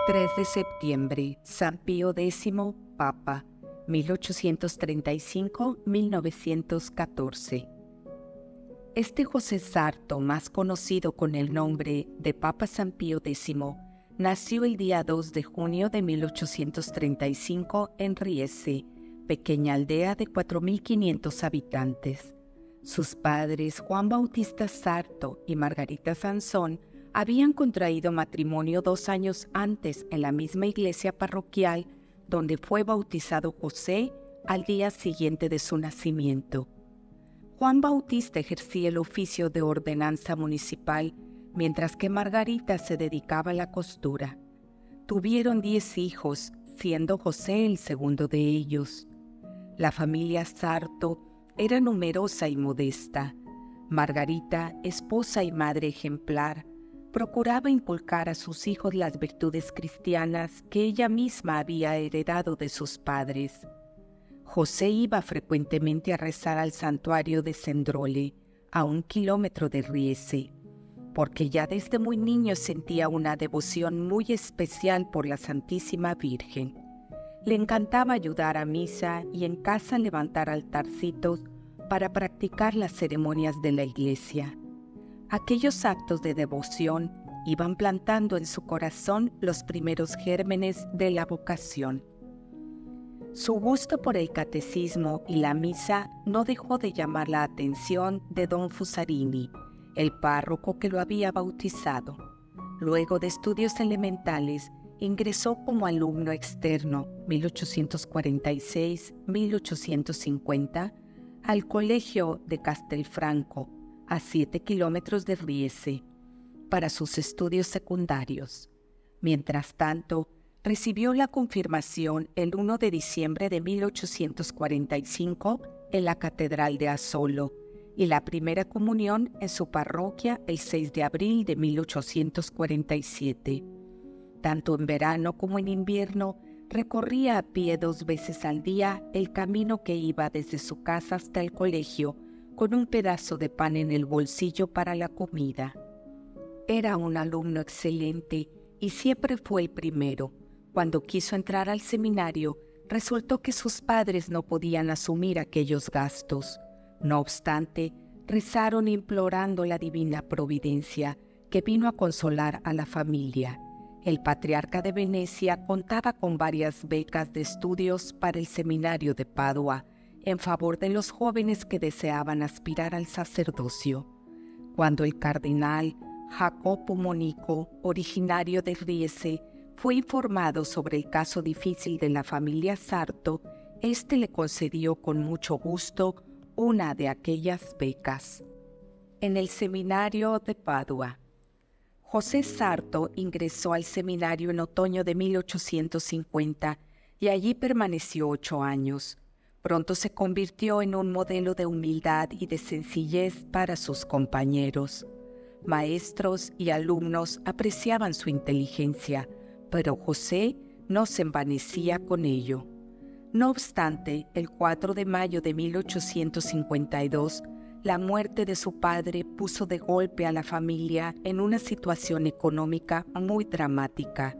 3 de septiembre, San Pío X, Papa, 1835-1914. Este José Sarto, más conocido con el nombre de Papa San Pío X, nació el día 2 de junio de 1835 en Riese, pequeña aldea de 4.500 habitantes. Sus padres, Juan Bautista Sarto y Margarita Sansón, habían contraído matrimonio 2 años antes en la misma iglesia parroquial donde fue bautizado José al día siguiente de su nacimiento. Juan Bautista ejercía el oficio de ordenanza municipal, mientras que Margarita se dedicaba a la costura. Tuvieron 10 hijos, siendo José el segundo de ellos. La familia Sarto era numerosa y modesta. Margarita, esposa y madre ejemplar, procuraba inculcar a sus hijos las virtudes cristianas que ella misma había heredado de sus padres. José iba frecuentemente a rezar al santuario de Cendrole, a 1 kilómetro de Riese, porque ya desde muy niño sentía una devoción muy especial por la Santísima Virgen. Le encantaba ayudar a misa y en casa levantar altarcitos para practicar las ceremonias de la iglesia. Aquellos actos de devoción iban plantando en su corazón los primeros gérmenes de la vocación. Su gusto por el catecismo y la misa no dejó de llamar la atención de don Fusarini, el párroco que lo había bautizado. Luego de estudios elementales, ingresó como alumno externo, 1846-1850, al colegio de Castelfranco, a 7 kilómetros de Riese, para sus estudios secundarios. Mientras tanto, recibió la confirmación el 1 de diciembre de 1845 en la Catedral de Asolo y la primera comunión en su parroquia el 6 de abril de 1847. Tanto en verano como en invierno, recorría a pie 2 veces al día el camino que iba desde su casa hasta el colegio, con un pedazo de pan en el bolsillo para la comida. Era un alumno excelente y siempre fue el primero. Cuando quiso entrar al seminario, resultó que sus padres no podían asumir aquellos gastos. No obstante, rezaron implorando la divina providencia, que vino a consolar a la familia. El patriarca de Venecia contaba con varias becas de estudios para el seminario de Padua, en favor de los jóvenes que deseaban aspirar al sacerdocio. Cuando el cardenal Jacopo Monico, originario de Riese, fue informado sobre el caso difícil de la familia Sarto, éste le concedió con mucho gusto una de aquellas becas. En el seminario de Padua, José Sarto ingresó al seminario en otoño de 1850 y allí permaneció 8 años. Pronto se convirtió en un modelo de humildad y de sencillez para sus compañeros. Maestros y alumnos apreciaban su inteligencia, pero José no se envanecía con ello. No obstante, el 4 de mayo de 1852, la muerte de su padre puso de golpe a la familia en una situación económica muy dramática.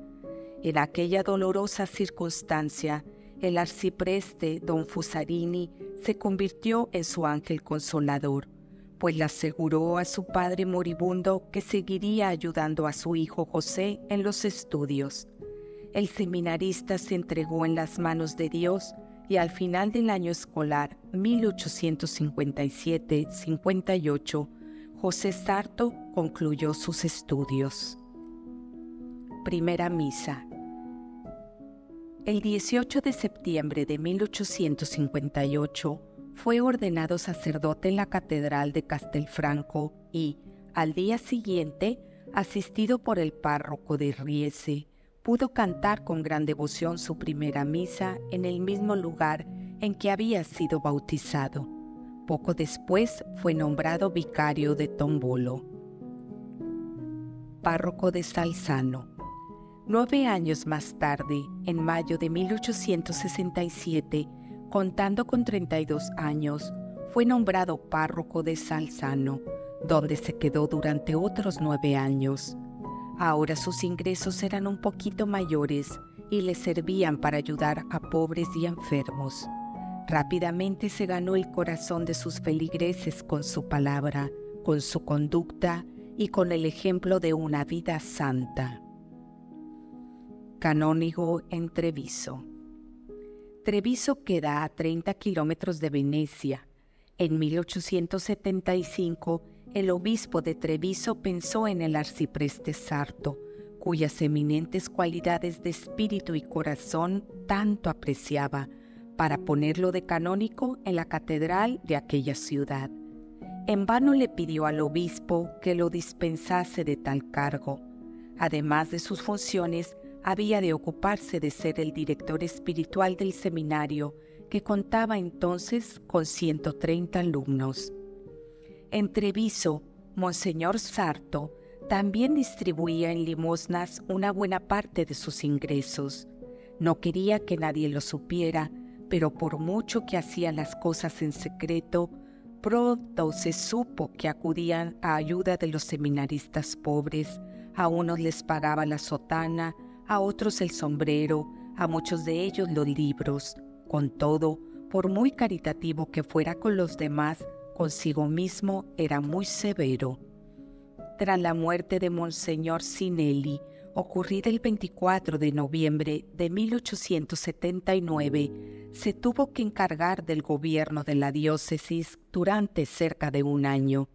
En aquella dolorosa circunstancia, el arcipreste don Fusarini se convirtió en su ángel consolador, pues le aseguró a su padre moribundo que seguiría ayudando a su hijo José en los estudios. El seminarista se entregó en las manos de Dios y al final del año escolar 1857-58, José Sarto concluyó sus estudios. Primera misa. El 18 de septiembre de 1858 fue ordenado sacerdote en la Catedral de Castelfranco y, al día siguiente, asistido por el párroco de Riese, pudo cantar con gran devoción su primera misa en el mismo lugar en que había sido bautizado. Poco después fue nombrado vicario de Tombolo. Párroco de Salzano. 9 años más tarde, en mayo de 1867, contando con 32 años, fue nombrado párroco de Salzano, donde se quedó durante otros 9 años. Ahora sus ingresos eran un poquito mayores y le servían para ayudar a pobres y enfermos. Rápidamente se ganó el corazón de sus feligreses con su palabra, con su conducta y con el ejemplo de una vida santa. Canónigo en Treviso. Treviso queda a 30 kilómetros de Venecia. En 1875, el obispo de Treviso pensó en el arcipreste Sarto, cuyas eminentes cualidades de espíritu y corazón tanto apreciaba, para ponerlo de canónigo en la catedral de aquella ciudad. En vano le pidió al obispo que lo dispensase de tal cargo. Además de sus funciones, había de ocuparse de ser el director espiritual del seminario, que contaba entonces con 130 alumnos. En Treviso, Monseñor Sarto también distribuía en limosnas una buena parte de sus ingresos. No quería que nadie lo supiera, pero por mucho que hacía las cosas en secreto, pronto se supo que acudían a ayuda de los seminaristas pobres. A unos les pagaba la sotana, a otros el sombrero, a muchos de ellos los libros. Con todo, por muy caritativo que fuera con los demás, consigo mismo era muy severo. Tras la muerte de Monseñor Sinelli, ocurrida el 24 de noviembre de 1879, se tuvo que encargar del gobierno de la diócesis durante cerca de un año.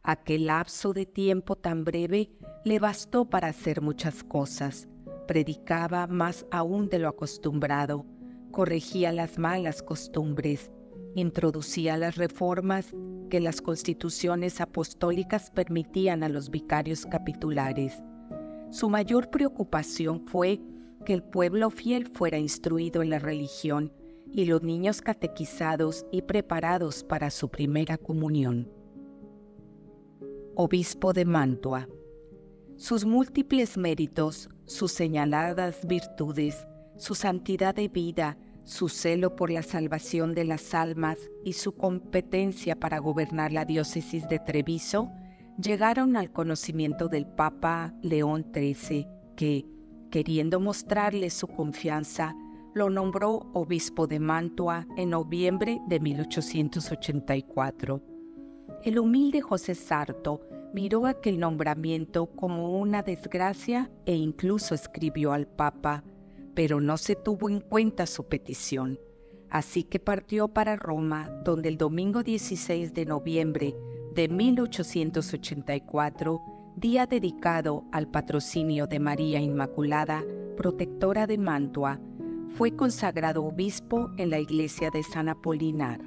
Aquel lapso de tiempo tan breve le bastó para hacer muchas cosas. Predicaba más aún de lo acostumbrado, corregía las malas costumbres, introducía las reformas que las constituciones apostólicas permitían a los vicarios capitulares. Su mayor preocupación fue que el pueblo fiel fuera instruido en la religión y los niños catequizados y preparados para su primera comunión. Obispo de Mantua. Sus múltiples méritos, sus señaladas virtudes, su santidad de vida, su celo por la salvación de las almas y su competencia para gobernar la diócesis de Treviso llegaron al conocimiento del Papa León XIII, que, queriendo mostrarle su confianza, lo nombró obispo de Mantua en noviembre de 1884. El humilde José Sarto miró aquel nombramiento como una desgracia e incluso escribió al Papa, pero no se tuvo en cuenta su petición. Así que partió para Roma, donde el domingo 16 de noviembre de 1884, día dedicado al patrocinio de María Inmaculada, protectora de Mantua, fue consagrado obispo en la iglesia de San Apolinar.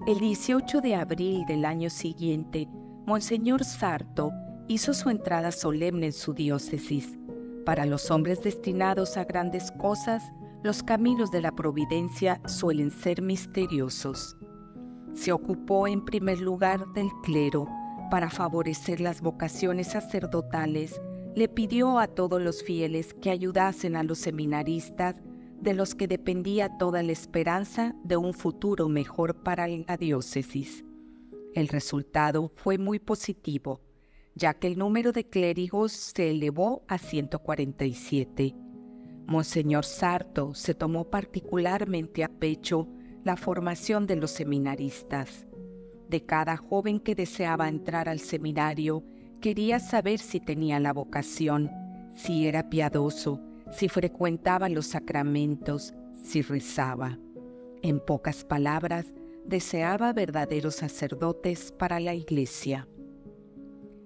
El 18 de abril del año siguiente, Monseñor Sarto hizo su entrada solemne en su diócesis. Para los hombres destinados a grandes cosas, los caminos de la providencia suelen ser misteriosos. Se ocupó en primer lugar del clero. Para favorecer las vocaciones sacerdotales, le pidió a todos los fieles que ayudasen a los seminaristas, de los que dependía toda la esperanza de un futuro mejor para la diócesis. El resultado fue muy positivo, ya que el número de clérigos se elevó a 147. Monseñor Sarto se tomó particularmente a pecho la formación de los seminaristas. De cada joven que deseaba entrar al seminario, quería saber si tenía la vocación, si era piadoso, si frecuentaba los sacramentos, si rezaba. En pocas palabras, deseaba verdaderos sacerdotes para la Iglesia.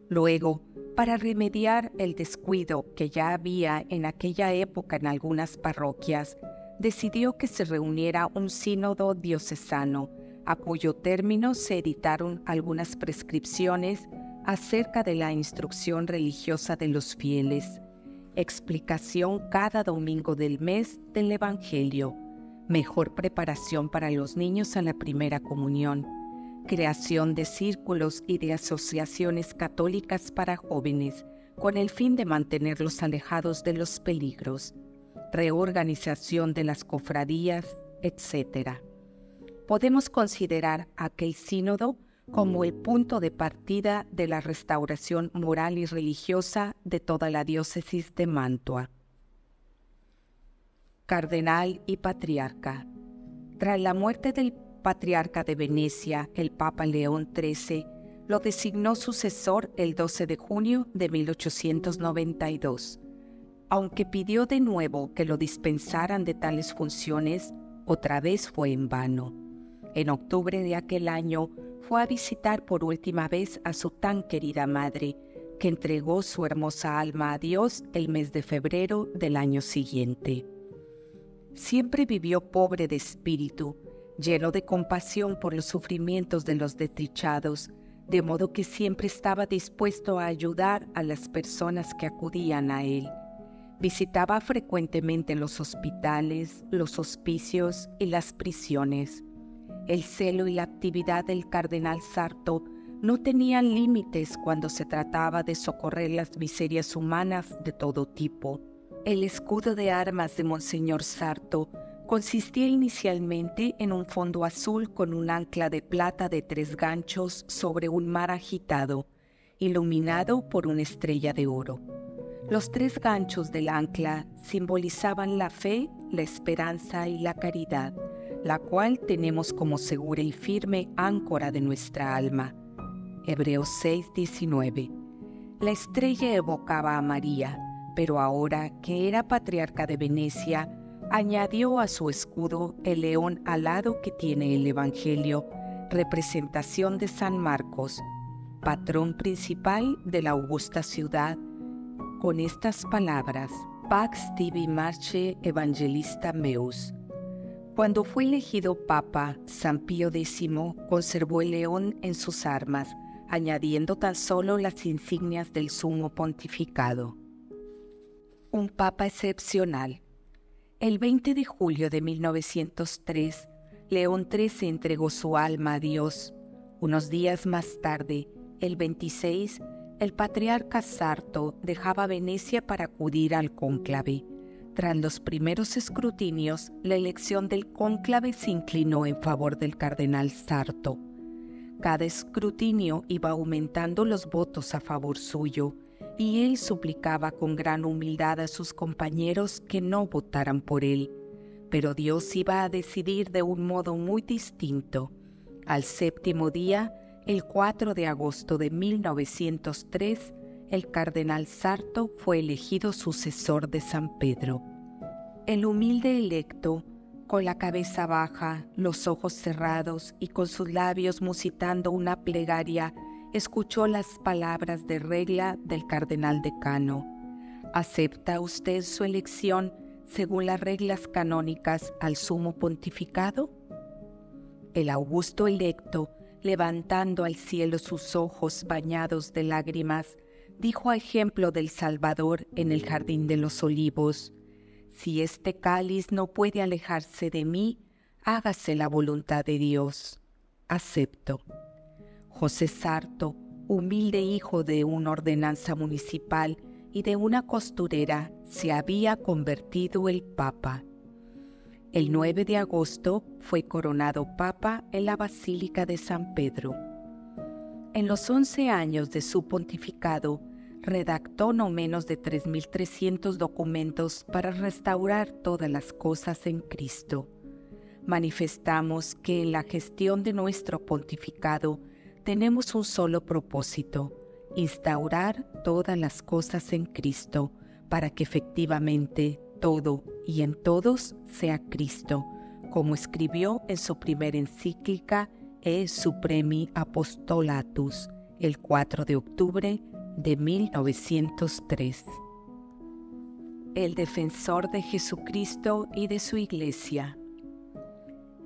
Luego, para remediar el descuido que ya había en aquella época en algunas parroquias, decidió que se reuniera un sínodo diocesano, a cuyo término se editaron algunas prescripciones acerca de la instrucción religiosa de los fieles, explicación cada domingo del mes del Evangelio, mejor preparación para los niños a la primera comunión, creación de círculos y de asociaciones católicas para jóvenes, con el fin de mantenerlos alejados de los peligros, reorganización de las cofradías, etc. Podemos considerar aquel sínodo como el punto de partida de la restauración moral y religiosa de toda la diócesis de Mantua. Cardenal y patriarca. Tras la muerte del patriarca de Venecia, el Papa León XIII lo designó sucesor el 12 de junio de 1892. Aunque pidió de nuevo que lo dispensaran de tales funciones, otra vez fue en vano. En octubre de aquel año fue a visitar por última vez a su tan querida madre, que entregó su hermosa alma a Dios el mes de febrero del año siguiente. Siempre vivió pobre de espíritu, lleno de compasión por los sufrimientos de los desdichados, de modo que siempre estaba dispuesto a ayudar a las personas que acudían a él. Visitaba frecuentemente los hospitales, los hospicios y las prisiones. El celo y la actividad del cardenal Sarto no tenían límites cuando se trataba de socorrer las miserias humanas de todo tipo. El escudo de armas de Monseñor Sarto consistía inicialmente en un fondo azul con un ancla de plata de 3 ganchos sobre un mar agitado, iluminado por una estrella de oro. Los 3 ganchos del ancla simbolizaban la fe, la esperanza y la caridad, la cual tenemos como segura y firme áncora de nuestra alma. Hebreos 6:19. La estrella evocaba a María, pero ahora que era patriarca de Venecia, añadió a su escudo el león alado que tiene el Evangelio, representación de San Marcos, patrón principal de la augusta ciudad, con estas palabras: Pax tibi marche evangelista meus. Cuando fue elegido Papa, San Pío X conservó el león en sus armas, añadiendo tan solo las insignias del sumo pontificado. Un Papa excepcional. El 20 de julio de 1903, León XIII entregó su alma a Dios. Unos días más tarde, el 26, el patriarca Sarto dejaba Venecia para acudir al cónclave. Tras los primeros escrutinios, la elección del cónclave se inclinó en favor del cardenal Sarto. Cada escrutinio iba aumentando los votos a favor suyo, y él suplicaba con gran humildad a sus compañeros que no votaran por él. Pero Dios iba a decidir de un modo muy distinto. Al 7º día, el 4 de agosto de 1903, el cardenal Sarto fue elegido sucesor de San Pedro. El humilde electo, con la cabeza baja, los ojos cerrados y con sus labios musitando una plegaria, escuchó las palabras de regla del cardenal decano. ¿Acepta usted su elección según las reglas canónicas al sumo pontificado? El augusto electo, levantando al cielo sus ojos bañados de lágrimas, dijo a ejemplo del Salvador en el Jardín de los Olivos: si este cáliz no puede alejarse de mí, hágase la voluntad de Dios. Acepto. José Sarto, humilde hijo de una ordenanza municipal y de una costurera, se había convertido el Papa. El 9 de agosto fue coronado Papa en la Basílica de San Pedro. En los 11 años de su pontificado, redactó no menos de 3.300 documentos para restaurar todas las cosas en Cristo. Manifestamos que en la gestión de nuestro pontificado tenemos un solo propósito: instaurar todas las cosas en Cristo, para que efectivamente todo y en todos sea Cristo, como escribió en su primera encíclica E Supremi Apostolatus, el 4 de octubre de 1903. El defensor de Jesucristo y de su Iglesia.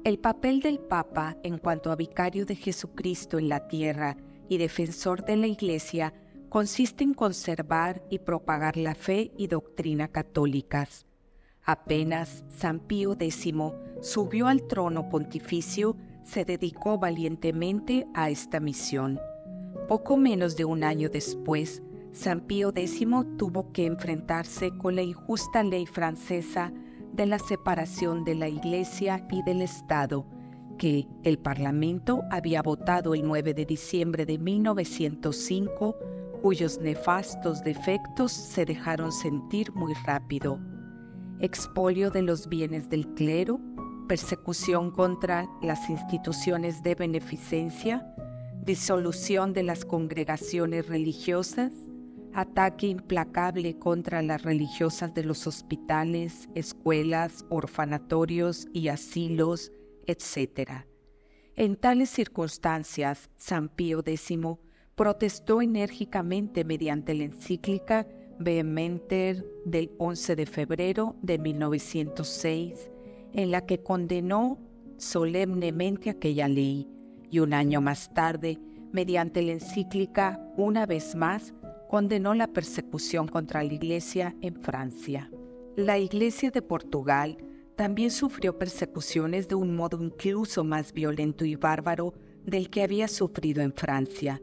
El papel del Papa en cuanto a vicario de Jesucristo en la tierra y defensor de la Iglesia consiste en conservar y propagar la fe y doctrina católicas. Apenas San Pío X subió al trono pontificio, se dedicó valientemente a esta misión. Poco menos de un año después, San Pío X tuvo que enfrentarse con la injusta ley francesa de la separación de la Iglesia y del Estado, que el Parlamento había votado el 9 de diciembre de 1905, cuyos nefastos defectos se dejaron sentir muy rápido: expolio de los bienes del clero, persecución contra las instituciones de beneficencia, disolución de las congregaciones religiosas, ataque implacable contra las religiosas de los hospitales, escuelas, orfanatorios y asilos, etc. En tales circunstancias, San Pío X protestó enérgicamente mediante la encíclica Vehementer del 11 de febrero de 1906, en la que condenó solemnemente aquella ley, y un año más tarde, mediante la encíclica, una vez más, condenó la persecución contra la Iglesia en Francia. La Iglesia de Portugal también sufrió persecuciones de un modo incluso más violento y bárbaro del que había sufrido en Francia.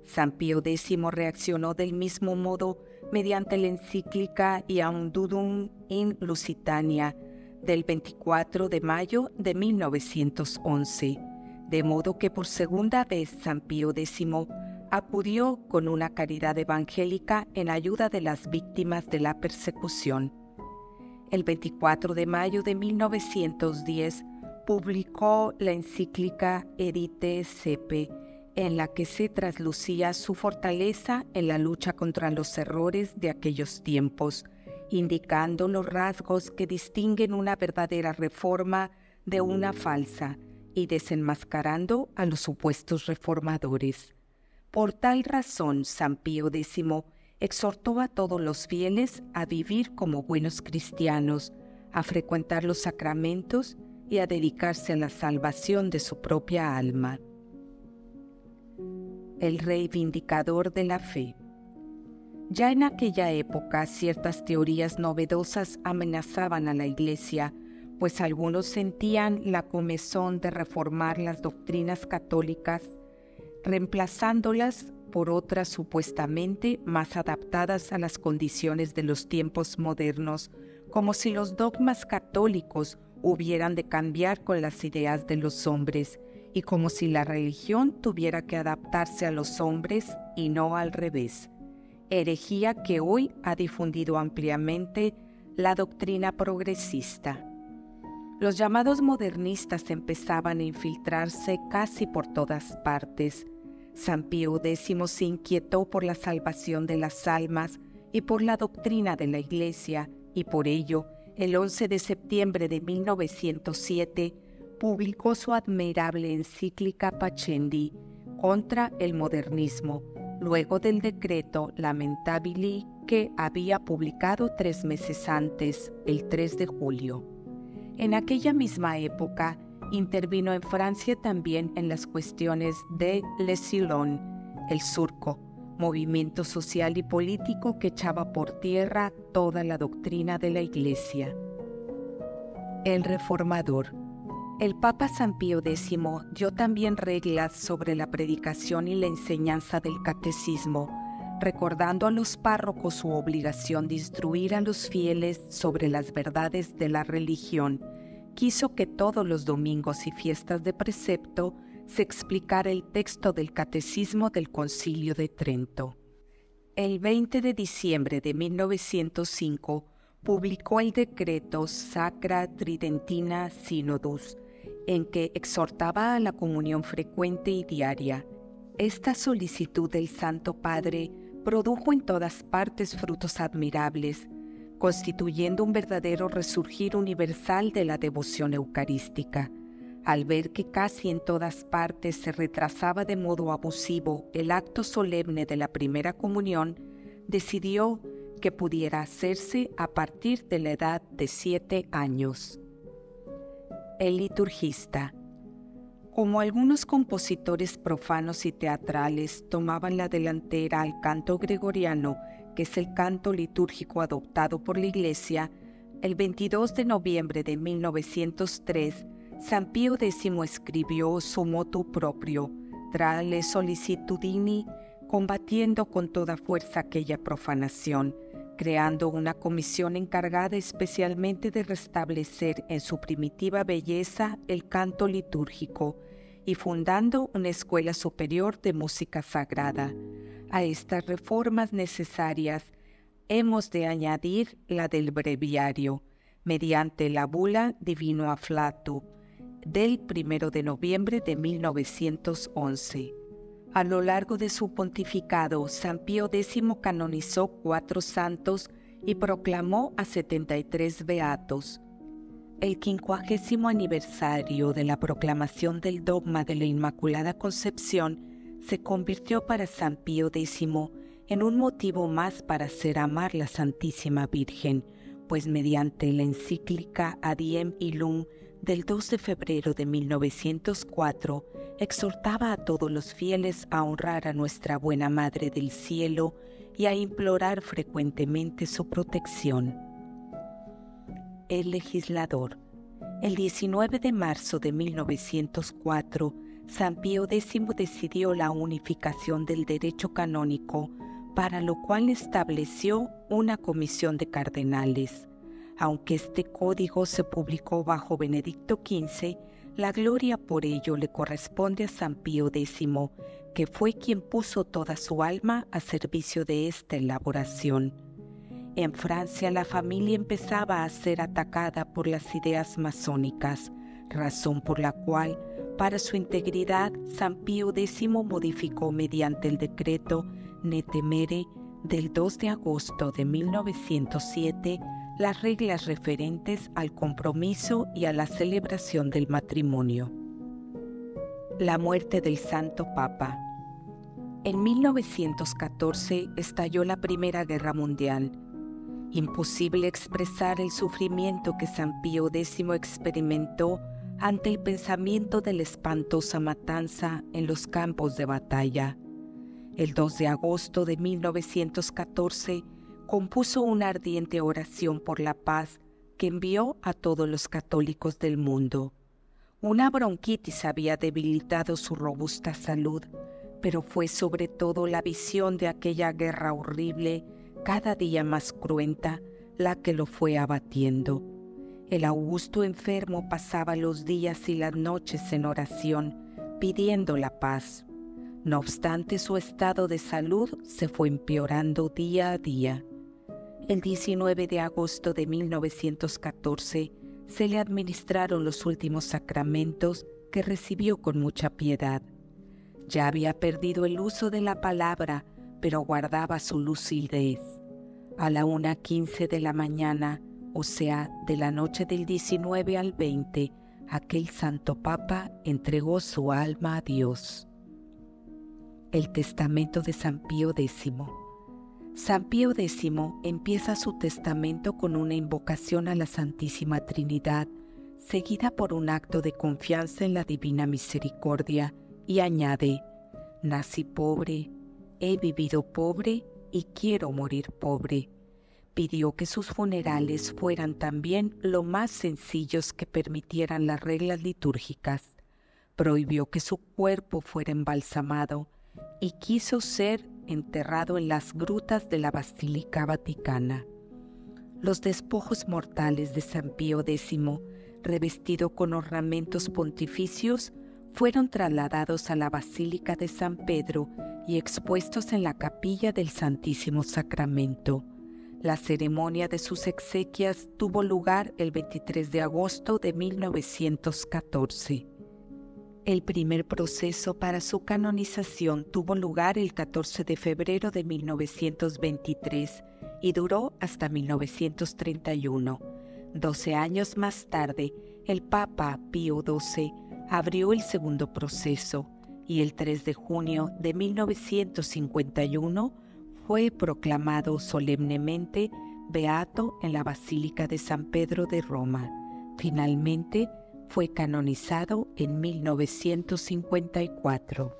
San Pío X reaccionó del mismo modo mediante la encíclica Iudum in Lusitania del 24 de mayo de 1911, de modo que por segunda vez San Pío X acudió con una caridad evangélica en ayuda de las víctimas de la persecución. El 24 de mayo de 1910 publicó la encíclica Edite Sepe, en la que se traslucía su fortaleza en la lucha contra los errores de aquellos tiempos, indicando los rasgos que distinguen una verdadera reforma de una falsa y desenmascarando a los supuestos reformadores. Por tal razón, San Pío X exhortó a todos los fieles a vivir como buenos cristianos, a frecuentar los sacramentos y a dedicarse a la salvación de su propia alma. El reivindicador de la fe. Ya en aquella época, ciertas teorías novedosas amenazaban a la Iglesia, pues algunos sentían la comezón de reformar las doctrinas católicas, reemplazándolas por otras supuestamente más adaptadas a las condiciones de los tiempos modernos, como si los dogmas católicos hubieran de cambiar con las ideas de los hombres, y como si la religión tuviera que adaptarse a los hombres y no al revés. Herejía que hoy ha difundido ampliamente la doctrina progresista. Los llamados modernistas empezaban a infiltrarse casi por todas partes. San Pío X se inquietó por la salvación de las almas y por la doctrina de la Iglesia, y por ello, el 11 de septiembre de 1907, publicó su admirable encíclica Pascendi contra el modernismo, luego del decreto Lamentabili que había publicado 3 meses antes, el 3 de julio. En aquella misma época, intervino en Francia también en las cuestiones de Les Silons, el surco, movimiento social y político que echaba por tierra toda la doctrina de la Iglesia. El reformador. El Papa San Pío X dio también reglas sobre la predicación y la enseñanza del catecismo, recordando a los párrocos su obligación de instruir a los fieles sobre las verdades de la religión. Quiso que todos los domingos y fiestas de precepto se explicara el texto del Catecismo del Concilio de Trento. El 20 de diciembre de 1905 publicó el decreto Sacra Tridentina Synodus, en que exhortaba a la comunión frecuente y diaria. Esta solicitud del Santo Padre produjo en todas partes frutos admirables, constituyendo un verdadero resurgir universal de la devoción eucarística. Al ver que casi en todas partes se retrasaba de modo abusivo el acto solemne de la primera comunión, decidió que pudiera hacerse a partir de la edad de 7 años. El liturgista. Como algunos compositores profanos y teatrales tomaban la delantera al canto gregoriano, que es el canto litúrgico adoptado por la Iglesia, el 22 de noviembre de 1903, San Pío X escribió su motu proprio, Tra le sollecitudini, combatiendo con toda fuerza aquella profanación, creando una comisión encargada especialmente de restablecer en su primitiva belleza el canto litúrgico y fundando una escuela superior de música sagrada. A estas reformas necesarias hemos de añadir la del breviario, mediante la bula Divino Afflatus del 1 de noviembre de 1911. A lo largo de su pontificado, San Pío X canonizó 4 santos y proclamó a 73 beatos. El 50º aniversario de la proclamación del dogma de la Inmaculada Concepción se convirtió para San Pío X en un motivo más para hacer amar la Santísima Virgen, pues mediante la encíclica Adiem Illum del 2 de febrero de 1904, exhortaba a todos los fieles a honrar a nuestra buena Madre del Cielo y a implorar frecuentemente su protección. El legislador. El 19 de marzo de 1904, San Pío X decidió la unificación del derecho canónico, para lo cual estableció una comisión de cardenales. Aunque este código se publicó bajo Benedicto XV, la gloria por ello le corresponde a San Pío X, que fue quien puso toda su alma a servicio de esta elaboración. En Francia la familia empezaba a ser atacada por las ideas masónicas, razón por la cual, para su integridad, San Pío X modificó mediante el decreto Ne Temere del 2 de agosto de 1907 las reglas referentes al compromiso y a la celebración del matrimonio. La muerte del Santo Papa. En 1914 estalló la Primera Guerra Mundial. Imposible expresar el sufrimiento que San Pío X experimentó ante el pensamiento de la espantosa matanza en los campos de batalla. El 2 de agosto de 1914 compuso una ardiente oración por la paz que envió a todos los católicos del mundo. Una bronquitis había debilitado su robusta salud, pero fue sobre todo la visión de aquella guerra horrible, cada día más cruenta, la que lo fue abatiendo. El augusto enfermo pasaba los días y las noches en oración, pidiendo la paz. No obstante, su estado de salud se fue empeorando día a día. El 19 de agosto de 1914 se le administraron los últimos sacramentos que recibió con mucha piedad. Ya había perdido el uso de la palabra, pero guardaba su lucidez. A la 1:15 de la mañana, o sea, de la noche del 19 al 20, aquel Santo Papa entregó su alma a Dios. El testamento de San Pío X. San Pío X empieza su testamento con una invocación a la Santísima Trinidad, seguida por un acto de confianza en la Divina Misericordia, y añade: nací pobre, he vivido pobre y quiero morir pobre. Pidió que sus funerales fueran también lo más sencillos que permitieran las reglas litúrgicas. Prohibió que su cuerpo fuera embalsamado y quiso ser enterrado en las grutas de la Basílica Vaticana. Los despojos mortales de San Pío X, revestido con ornamentos pontificios, fueron trasladados a la Basílica de San Pedro y expuestos en la capilla del Santísimo Sacramento. La ceremonia de sus exequias tuvo lugar el 23 de agosto de 1914. El primer proceso para su canonización tuvo lugar el 14 de febrero de 1923 y duró hasta 1931. 12 años más tarde, el Papa Pío XII abrió el segundo proceso y el 3 de junio de 1951 fue proclamado solemnemente beato en la Basílica de San Pedro de Roma. Finalmente, fue canonizado en 1954.